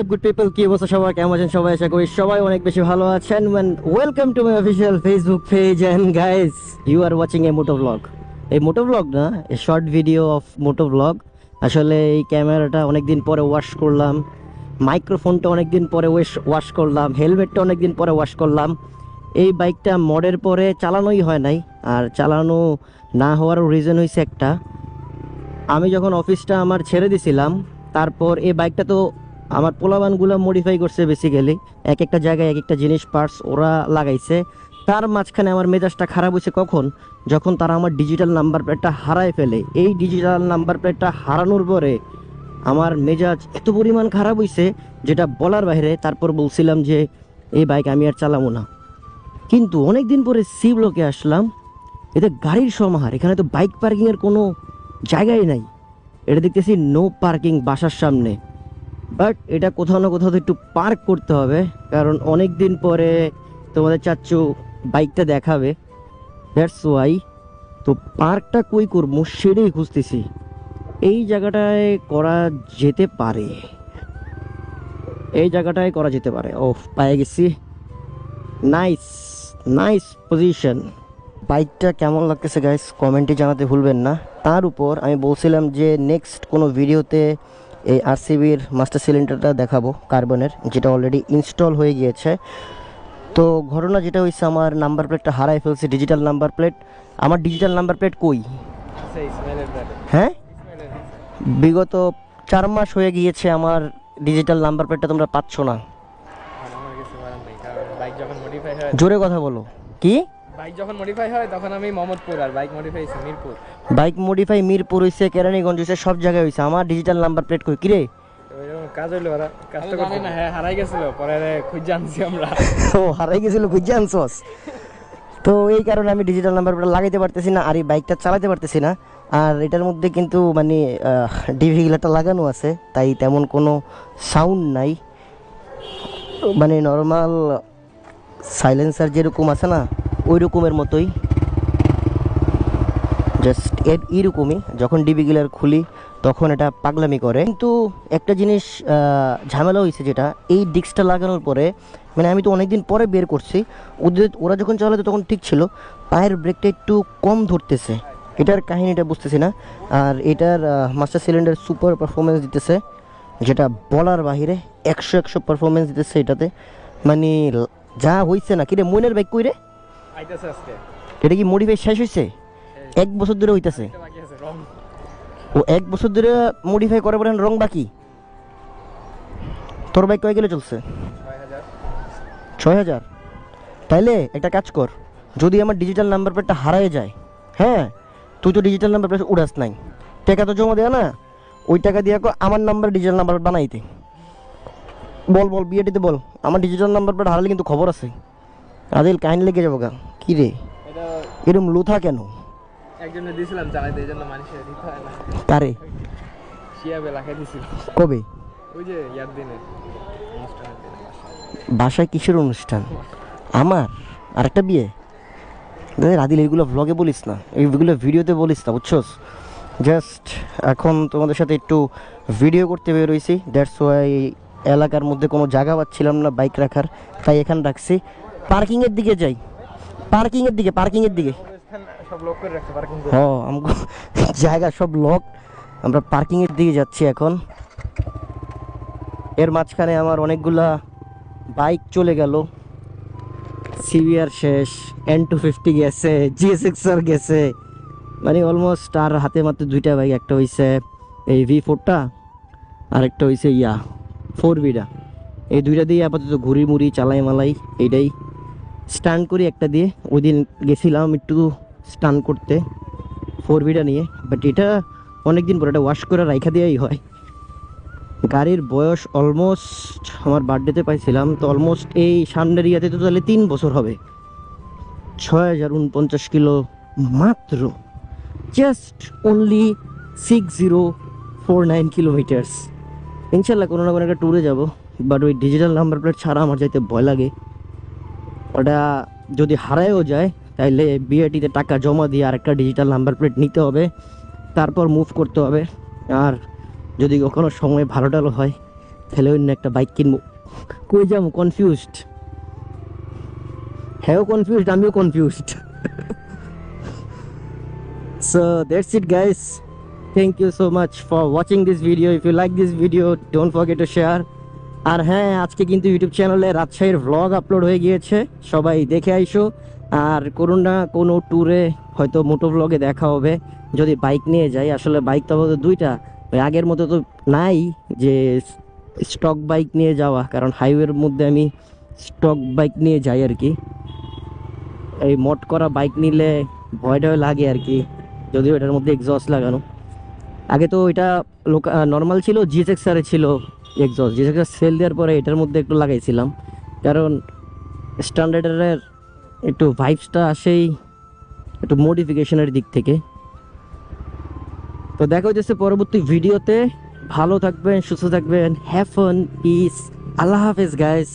Good people, কি অবস্থা সবাই, কেমন আছেন সবাই? আশা করি সবাই অনেক বেশি ভালো আছেন। Welcome to my official Facebook page and guys, you are watching a moto vlog. এই মোটো ব্লগ না, a short video of moto vlog. আসলে এই ক্যামেরাটা অনেকদিন পরে ওয়াশ করলাম, মাইক্রোফোনটা অনেকদিন পরে ওয়াশ করলাম, হেলমেটটা অনেকদিন পরে ওয়াশ করলাম। এই বাইকটা মডের পরে চালানোই হয় নাই, আর চালানো না হওয়ার রিজন হয়েছে একটা, আমি যখন অফিসটা আমার ছেড়ে দিছিলাম, তারপর এই বাইকটা তো আমার পোলাবানগুলো মডিফাই করছে বেসিক্যালি, এক একটা জায়গায় এক একটা জিনিস পার্টস ওরা লাগাইছে। তার মাঝখানে আমার মেজাজটা খারাপ হয়েছে কখন, যখন তারা আমার ডিজিটাল নাম্বার প্লেটটা হারায় ফেলে। এই ডিজিটাল নাম্বার প্লেটটা হারানোর পরে আমার মেজাজ এত পরিমাণ খারাপ হয়েছে যেটা বলার বাইরে। তারপর বলছিলাম যে এই বাইক আমি আর চালাবো না। কিন্তু অনেক দিন পরে সি ব্লকে আসলাম, এতে গাড়ির সমাহার, এখানে তো বাইক পার্কিংয়ের কোনো জায়গাই নাই। এটা দেখতেছি নো পার্কিং বাসার সামনে, বাট এটা কোথাও না কোথাও তো একটু পার্ক করতে হবে, কারণ অনেক দিন পরে তোমাদের চাচ্চু বাইকটা দেখাবে, দ্যাটস ওয়াই। তো পার্কটা কই করবো সেটাই খুঁজতেছি। এই জায়গাটায় করা যেতে পারে, এই জায়গাটায় করা যেতে পারে। ও, পেয়ে গেছি, নাইস নাইস পজিশন। বাইকটা কেমন লাগতেছে গাইস কমেন্টে জানাতে ভুলবেন না। তার উপর আমি বলছিলাম যে নেক্সট কোনো ভিডিওতে এই আরসিবির মাস্টার সিলিন্ডারটা দেখাবো কার্বনের, যেটা অলরেডি ইনস্টল হয়ে গিয়েছে। তো ঘটনা যেটা হয়েছে, আমার নাম্বার প্লেটটা হারাই ফেলছে, ডিজিটাল নাম্বার প্লেট। আমার ডিজিটাল নাম্বার প্লেট কই? হ্যাঁ, বিগত 4 মাস হয়ে গিয়েছে আমার ডিজিটাল নাম্বার প্লেটটা তোমরা পাচ্ছ না। জোরে কথা বলো। কি? বাইক যখন মডিফাই হয় তখন আমি মোহাম্মদপুর, আর বাইক মডিফাই হইছে মিরপুর। বাইক মডিফাই মিরপুর হইছে, কেরানীগঞ্জ হইছে, সব জায়গায় হইছে। আমার ডিজিটাল নাম্বার প্লেট কই? কিরে, ওইরকম কাজ হইলো, ওরা কাজ তো করতে না। হ্যাঁ, হারাই গেছিল, পরে খুঁজে আনছি আমরা। ও, হারাই গেছিল, খুঁজে আনছস? তো এই কারণে আমি ডিজিটাল নাম্বার প্লেট লাগাইতে পারতেছি না, আর এই বাইকটা চালাতে পারতেছি না। আর এটার মধ্যে কিন্তু মানে ডিভি গিলারটা লাগানো আছে, তাই তেমন কোনো সাউন্ড নাই। মানে নর্মাল সাইলেন্সার যেরকম আছে না, ওই রকমের মতোই, জাস্ট এইরকমই। যখন ডিবি গিলার খুলি তখন এটা পাগলামি করে। কিন্তু একটা জিনিস ঝামেলা হয়েছে, যেটা এই ডিস্কটা লাগানোর পরে, মানে আমি তো অনেকদিন পরে বের করছি, ওরা যখন চালাতো তখন ঠিক ছিল, পায়ের ব্রেকটা একটু কম ধরতেছে। এটার কাহিনিটা বুঝতেছি না। আর এটার মাস্টার সিলিন্ডার সুপার পারফরমেন্স দিতেছে, যেটা বলার বাহিরে 100 পারফরমেন্স দিতেছে এটাতে। মানে যা হয়েছে না। কিরে মইনের বাইক কই রে? আইতাছে আজকে। এটা কি মডিফাই শেষ হয়েছে? 1 বছর ধরে হইতেছে। বাকি আছে রং। ও 1 বছর ধরে মডিফাই করে বলেন, রং বাকি? তোর বাইক কয় গেলে চলছে? 6000। তাইলে একটা কাজ কর, যদি আমার ডিজিটাল নাম্বার প্লেটটা হারায় যায়, হ্যাঁ, তুই তো ডিজিটাল নাম্বার প্লেট উড়াস নাই, টাকা তো জমা দেয়া না, ওই টাকা দিয়ে আমার নাম্বার ডিজিটাল নাম্বার প্লেট বানাইতে বল। বিয়েটিতে বল, আমার ডিজিটাল নাম্বার প্লেট হারালে কিন্তু খবর আছে। আদিল কাহিনী লেগে যাবো গা। কি রে এটা এরকম লুথা কেন? একজনে দিছিলাম চালাইতে, এই জন্য মানুষের দিতে হয় না। কারে? শিয়াবে লাগাই দিছিল। কবে? ওই যে ইয়ার দিনে, অনুষ্ঠানের দিনে। বাসায় কিসের অনুষ্ঠান? আমার আরেকটা বিয়ে? আদিল এইগুলো ভ্লগে বলিস না, এইগুলো ভিডিওতে বলিস না, বুঝছস? জাস্ট এখন তোমাদের সাথে একটু ভিডিও করতে বেরোইছি, দ্যাটস ওয়াই। এলাকার মধ্যে কোনো জায়গা পাচ্ছিলাম না বাইক রাখার, তাই এখানে রাখছি। পার্কিংয়ের দিকে যাই, পার্কিংয়ের দিকে। সব লোক করে রাখছে পার্কিং করে। হ্যাঁ, আমাকে জায়গা সব লক, আমরা পার্কিংয়ের দিকে যাচ্ছি এখন। এর মাঝখানে আমার অনেকগুলা বাইক চলে গেল। সিভিআর শেষ, N250 গেছে, GSX-R গেছে, মানে অলমোস্ট আর হাতে মাত্র 2টা বাইক। একটা হইছে এই V4টা, আর একটা হইছে 4Vটা। এই 2টা দিয়ে আপাতত ঘুরি মুড়ি চালাই মালাই, এইটাই স্টান করি একটা দিয়ে। ওই দিন গেছিলাম একটু স্টান করতে 4Vটা নিয়ে, বাট এটা অনেকদিন পর, এটা ওয়াশ করে রাইখা দেওয়াই হয়। গাড়ির বয়স অলমোস্ট, আমার বার্থডেতে পাইছিলাম, তো অলমোস্ট এই সামনের ইয়াতে তো তাহলে 3 বছর হবে। 6049 কিলো মাত্র, জাস্ট অনলি 6049 কিলোমিটার্স। ইনশাল্লাহ কোনো না কোনো একটা ট্যুরে যাবো, বাট ওই ডিজিটাল নাম্বার প্লেট ছাড়া আমার যাইতে ভয় লাগে। ওটা যদি হারায়ও যায়, তাইলে বিআরটিতে টাকা জমা দিয়ে আরেকটা ডিজিটাল নাম্বার প্লেট নিতে হবে, তারপর মুভ করতে হবে। আর যদি কখনো সময় ভালো টালো হয়, তাহলে অন্য একটা বাইক কিনবো। কই যাবো কনফিউজড, হ্যাঁ কনফিউজড, আমিও confused. So that's it guys, thank you so much for watching this video. If you like this video, don't forget to share. আর হ্যাঁ, আজকে কিন্তু ইউটিউব চ্যানেলে রাজশাহীর ভ্লগ আপলোড হয়ে গিয়েছে, সবাই দেখে আইসো। আর কোনো না কোনো ট্যুরে হয়তো মোটো ভ্লগে দেখা হবে যদি বাইক নিয়ে যাই। আসলে বাইক তো আমাদের দুইটা, ওই আগের মতো তো নাই যে স্টক বাইক নিয়ে যাওয়া, কারণ হাইওয়ের মধ্যে আমি স্টক বাইক নিয়ে যাই আর কি। এই মড করা বাইক নিলে ভয়টাও লাগে আর কি, যদিও এটার মধ্যে এক্সস্ট লাগানো। আগে তো এটা নর্মাল ছিল, জিএক্সআর ছিল এক্সস্ট, জিএক্সআর সেল দেওয়ার পরে এটার মধ্যে একটু লাগাইছিলাম, কারণ স্ট্যান্ডার্ডের একটু ভাইবসটা আসেই একটু মডিফিকেশনের দিক থেকে। তো দেখা হচ্ছে পরবর্তী ভিডিওতে। ভালো থাকবেন, সুস্থ থাকবেন, হ্যাভ ফান, পিস, আল্লাহ হাফেজ গাইস।